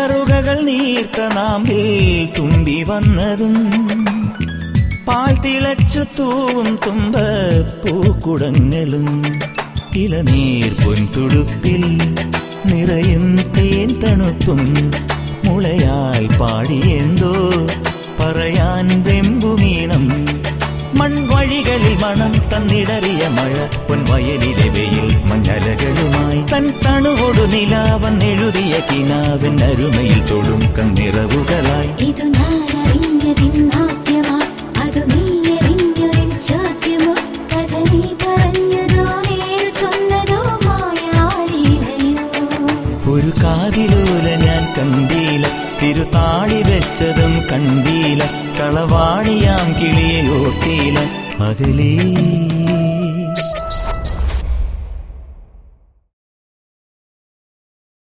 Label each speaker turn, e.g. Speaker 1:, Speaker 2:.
Speaker 1: നിഴറുകകൾ നീർത്ത നാമ്പിൽ തുമ്പി വന്നതും പാൽ തിളച്ചു തൂവും തുമ്പ പൂക്കുടങ്ങളും ഇളനീർ പൊൻതുടുപ്പിൽ നിറയും തേൻ തണുപ്പും മുളയാൽ പാടിയെന്തോ പറയാൻ വെമ്പുമീണം മൺവഴികളിൽ മണം തന്നിടറിയ മഴ പൊൻവയലിലെ വെയിൽ മഞ്ഞലകളുമായി തൻ തണുവൊടു നിലാവൻ എഴുതിയ കിനാവിൻ അരുമയിൽ തൊടും കണ്ണിറവുകളായി ഒരു കാതിലോല ഞാൻ കണ്ടീല തിരുതാളി വെച്ചതും കണ്ടീല കളവാണിയാം കിളിയെ ഓർത്തീല അകലേ